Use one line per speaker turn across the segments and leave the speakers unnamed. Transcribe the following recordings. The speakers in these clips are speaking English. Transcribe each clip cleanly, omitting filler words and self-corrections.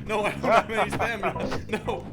No, I don't have any stamina. No.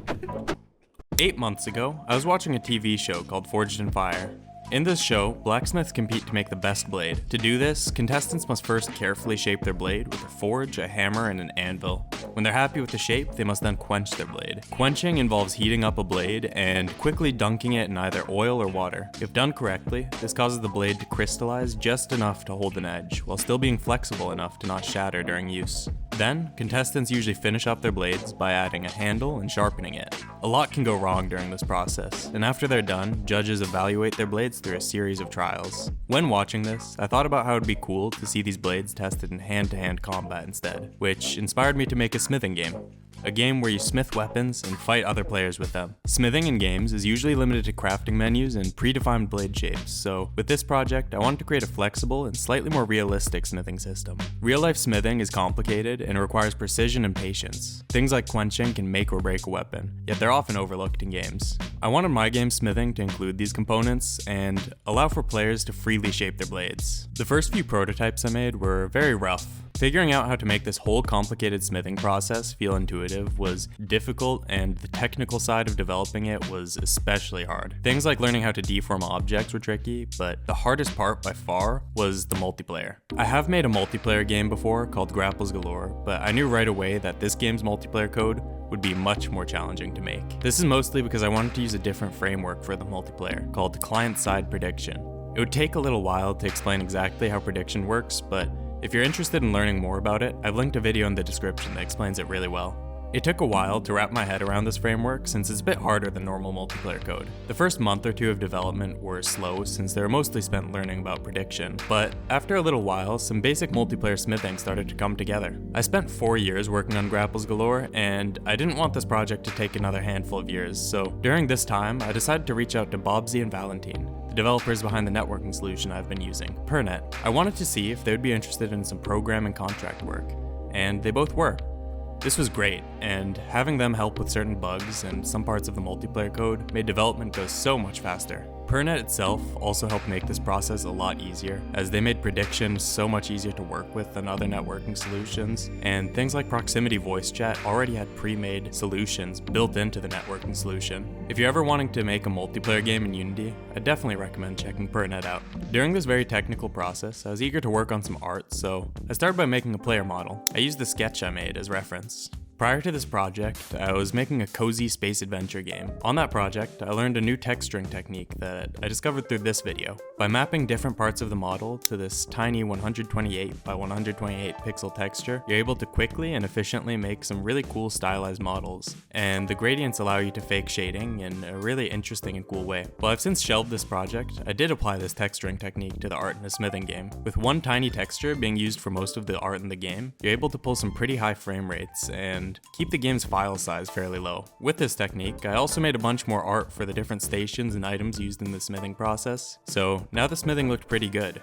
8 months ago, I was watching a TV show called Forged in Fire. In this show, blacksmiths compete to make the best blade. To do this, contestants must first carefully shape their blade with a forge, a hammer, and an anvil. When they're happy with the shape, they must then quench their blade. Quenching involves heating up a blade and quickly dunking it in either oil or water. If done correctly, this causes the blade to crystallize just enough to hold an edge, while still being flexible enough to not shatter during use. Then, contestants usually finish up their blades by adding a handle and sharpening it. A lot can go wrong during this process, and after they're done, judges evaluate their blades through a series of trials. When watching this, I thought about how it'd be cool to see these blades tested in hand-to-hand combat instead, which inspired me to make a smithing game. A game where you smith weapons and fight other players with them. Smithing in games is usually limited to crafting menus and predefined blade shapes, so with this project, I wanted to create a flexible and slightly more realistic smithing system. Real-life smithing is complicated and requires precision and patience. Things like quenching can make or break a weapon, yet they're often overlooked in games. I wanted my game smithing to include these components and allow for players to freely shape their blades. The first few prototypes I made were very rough. Figuring out how to make this whole complicated smithing process feel intuitive was difficult, and the technical side of developing it was especially hard. Things like learning how to deform objects were tricky, but the hardest part by far was the multiplayer. I have made a multiplayer game before called Grapples Galore, but I knew right away that this game's multiplayer code would be much more challenging to make. This is mostly because I wanted to use a different framework for the multiplayer, called client-side prediction. It would take a little while to explain exactly how prediction works, but if you're interested in learning more about it, I've linked a video in the description that explains it really well. It took a while to wrap my head around this framework since it's a bit harder than normal multiplayer code. The first month or two of development were slow since they were mostly spent learning about prediction, but after a little while, some basic multiplayer smithing started to come together. I spent 4 years working on Grapples Galore, and I didn't want this project to take another handful of years, so during this time, I decided to reach out to Bobsy and Valentine, the developers behind the networking solution I've been using, Pernet. I wanted to see if they would be interested in some programming contract work, and they both were. This was great, and having them help with certain bugs and some parts of the multiplayer code made development go so much faster. Pernet itself also helped make this process a lot easier, as they made prediction so much easier to work with than other networking solutions, and things like proximity voice chat already had pre-made solutions built into the networking solution. If you're ever wanting to make a multiplayer game in Unity, I definitely recommend checking Pernet out. During this very technical process, I was eager to work on some art, so I started by making a player model. I used the sketch I made as reference. Prior to this project, I was making a cozy space adventure game. On that project, I learned a new texturing technique that I discovered through this video. By mapping different parts of the model to this tiny 128 by 128 pixel texture, you're able to quickly and efficiently make some really cool stylized models, and the gradients allow you to fake shading in a really interesting and cool way. While I've since shelved this project, I did apply this texturing technique to the art in a smithing game. With one tiny texture being used for most of the art in the game, you're able to pull some pretty high frame rates and keep the game's file size fairly low. With this technique, I also made a bunch more art for the different stations and items used in the smithing process, so now the smithing looked pretty good.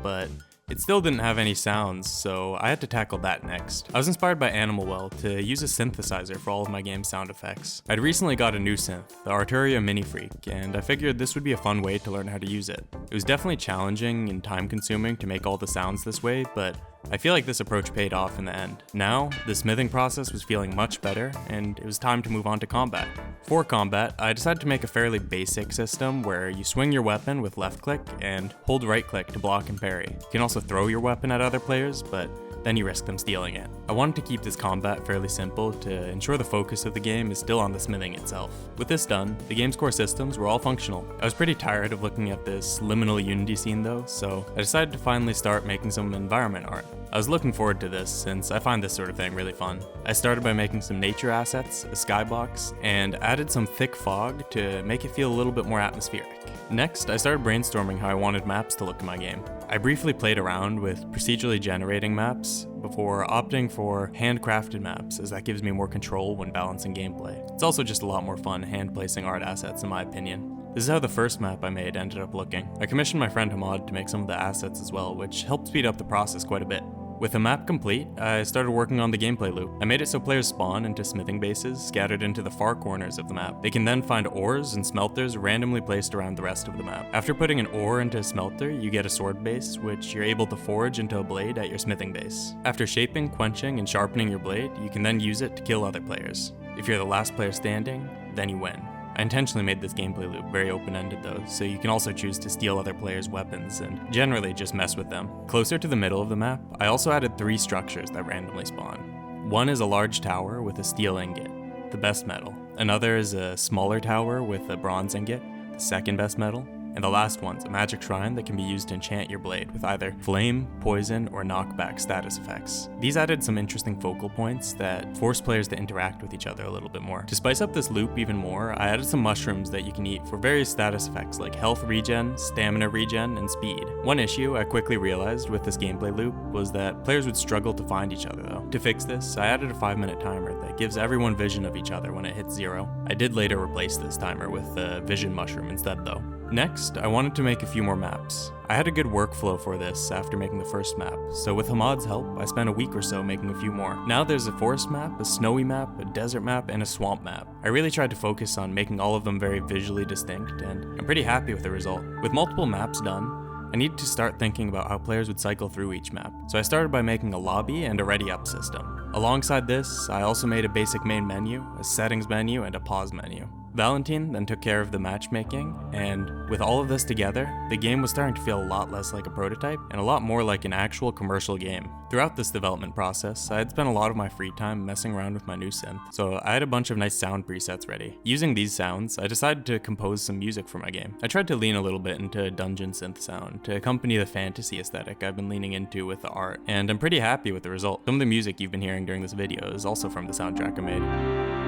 But it still didn't have any sounds, so I had to tackle that next. I was inspired by Animal Well to use a synthesizer for all of my game's sound effects. I'd recently got a new synth, the Arturia Mini Freak, and I figured this would be a fun way to learn how to use it. It was definitely challenging and time-consuming to make all the sounds this way, but I feel like this approach paid off in the end. Now, the smithing process was feeling much better, and it was time to move on to combat. For combat, I decided to make a fairly basic system where you swing your weapon with left click and hold right click to block and parry. You can also throw your weapon at other players, but then you risk them stealing it. I wanted to keep this combat fairly simple to ensure the focus of the game is still on the smithing itself. With this done, the game's core systems were all functional. I was pretty tired of looking at this liminal Unity scene though, so I decided to finally start making some environment art. I was looking forward to this since I find this sort of thing really fun. I started by making some nature assets, a skybox, and added some thick fog to make it feel a little bit more atmospheric. Next, I started brainstorming how I wanted maps to look in my game. I briefly played around with procedurally generating maps before opting for handcrafted maps, as that gives me more control when balancing gameplay. It's also just a lot more fun hand placing art assets in my opinion. This is how the first map I made ended up looking. I commissioned my friend Hamad to make some of the assets as well, which helped speed up the process quite a bit. With the map complete, I started working on the gameplay loop. I made it so players spawn into smithing bases scattered into the far corners of the map. They can then find ores and smelters randomly placed around the rest of the map. After putting an ore into a smelter, you get a sword base, which you're able to forge into a blade at your smithing base. After shaping, quenching, and sharpening your blade, you can then use it to kill other players. If you're the last player standing, then you win. I intentionally made this gameplay loop very open-ended though, so you can also choose to steal other players' weapons and generally just mess with them. Closer to the middle of the map, I also added 3 structures that randomly spawn. One is a large tower with a steel ingot, the best metal. Another is a smaller tower with a bronze ingot, the second best metal. And the last one's a magic shrine that can be used to enchant your blade with either flame, poison, or knockback status effects. These added some interesting focal points that force players to interact with each other a little bit more. To spice up this loop even more, I added some mushrooms that you can eat for various status effects like health regen, stamina regen, and speed. One issue I quickly realized with this gameplay loop was that players would struggle to find each other though. To fix this, I added a 5-minute timer that gives everyone vision of each other when it hits 0. I did later replace this timer with a vision mushroom instead though. Next, I wanted to make a few more maps. I had a good workflow for this after making the first map, so with Hamad's help, I spent a week or so making a few more. Now there's a forest map, a snowy map, a desert map, and a swamp map. I really tried to focus on making all of them very visually distinct, and I'm pretty happy with the result. With multiple maps done, I needed to start thinking about how players would cycle through each map, so I started by making a lobby and a ready up system. Alongside this, I also made a basic main menu, a settings menu, and a pause menu. Valentine then took care of the matchmaking, and with all of this together, the game was starting to feel a lot less like a prototype and a lot more like an actual commercial game. Throughout this development process, I had spent a lot of my free time messing around with my new synth, so I had a bunch of nice sound presets ready. Using these sounds, I decided to compose some music for my game. I tried to lean a little bit into a dungeon synth sound to accompany the fantasy aesthetic I've been leaning into with the art, and I'm pretty happy with the result. Some of the music you've been hearing during this video is also from the soundtrack I made.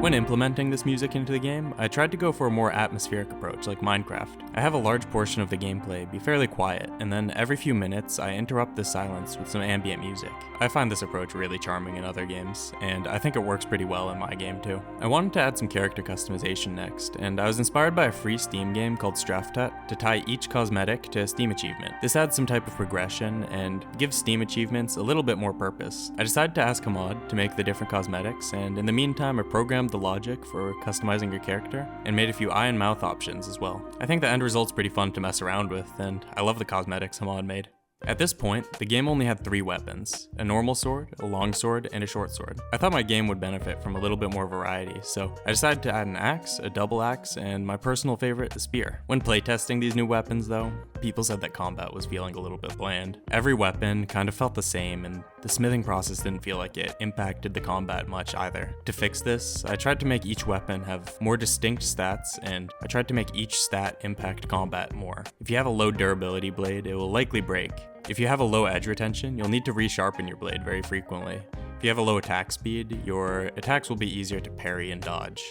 When implementing this music into the game, I tried to go for a more atmospheric approach like Minecraft. I have a large portion of the gameplay be fairly quiet, and then every few minutes I interrupt the silence with some ambient music. I find this approach really charming in other games, and I think it works pretty well in my game too. I wanted to add some character customization next, and I was inspired by a free Steam game called Straftut to tie each cosmetic to a Steam achievement. This adds some type of progression and gives Steam achievements a little bit more purpose. I decided to ask Hamad to make the different cosmetics, and in the meantime I programmed the logic for customizing your character and made a few eye and mouth options as well. I think the end result's pretty fun to mess around with, and I love the cosmetics Hamad made. At this point, the game only had 3 weapons, a normal sword, a long sword, and a short sword. I thought my game would benefit from a little bit more variety, so I decided to add an axe, a double axe, and my personal favorite, the spear. When playtesting these new weapons though, people said that combat was feeling a little bit bland. Every weapon kind of felt the same, and the smithing process didn't feel like it impacted the combat much either. To fix this, I tried to make each weapon have more distinct stats, and I tried to make each stat impact combat more. If you have a low durability blade, it will likely break. If you have a low edge retention, you'll need to resharpen your blade very frequently. If you have a low attack speed, your attacks will be easier to parry and dodge.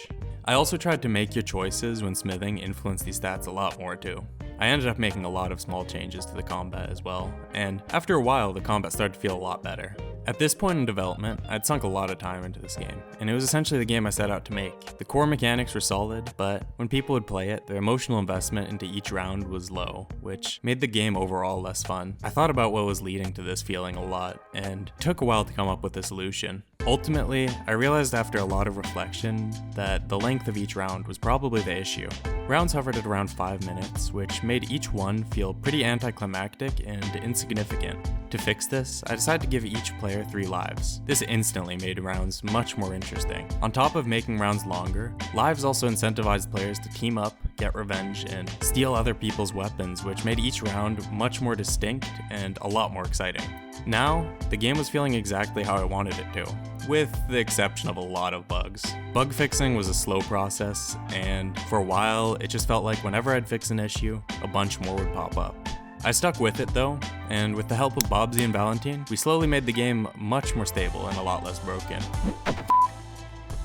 I also tried to make your choices when smithing influence these stats a lot more too. I ended up making a lot of small changes to the combat as well, and after a while the combat started to feel a lot better. At this point in development, I'd sunk a lot of time into this game, and it was essentially the game I set out to make. The core mechanics were solid, but when people would play it, their emotional investment into each round was low, which made the game overall less fun. I thought about what was leading to this feeling a lot, and it took a while to come up with a solution. Ultimately, I realized after a lot of reflection that the length of each round was probably the issue. Rounds hovered at around 5 minutes, which made each one feel pretty anticlimactic and insignificant. To fix this, I decided to give each player 3 lives. This instantly made rounds much more interesting. On top of making rounds longer, lives also incentivized players to team up, get revenge, and steal other people's weapons, which made each round much more distinct and a lot more exciting. Now, the game was feeling exactly how I wanted it to, with the exception of a lot of bugs. Bug fixing was a slow process, and for a while, it just felt like whenever I'd fix an issue, a bunch more would pop up. I stuck with it though, and with the help of Bobsy and Valentine, we slowly made the game much more stable and a lot less broken.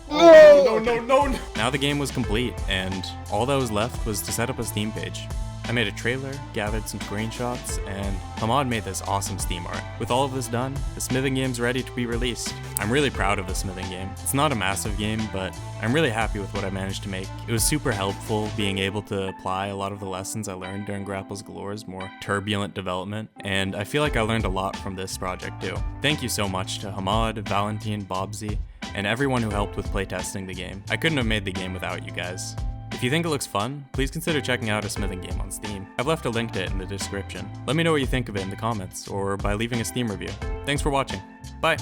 No!
Now the game was complete, and all that was left was to set up a Steam page. I made a trailer, gathered some screenshots, and Hamad made this awesome Steam art. With all of this done, the smithing game's ready to be released. I'm really proud of the smithing game. It's not a massive game, but I'm really happy with what I managed to make. It was super helpful being able to apply a lot of the lessons I learned during Grapples Galore's more turbulent development, and I feel like I learned a lot from this project too. Thank you so much to Hamad, Valentine, Bobsy, and everyone who helped with playtesting the game. I couldn't have made the game without you guys. If you think it looks fun, please consider checking out a smithing game on Steam. I've left a link to it in the description. Let me know what you think of it in the comments, or by leaving a Steam review. Thanks for watching. Bye!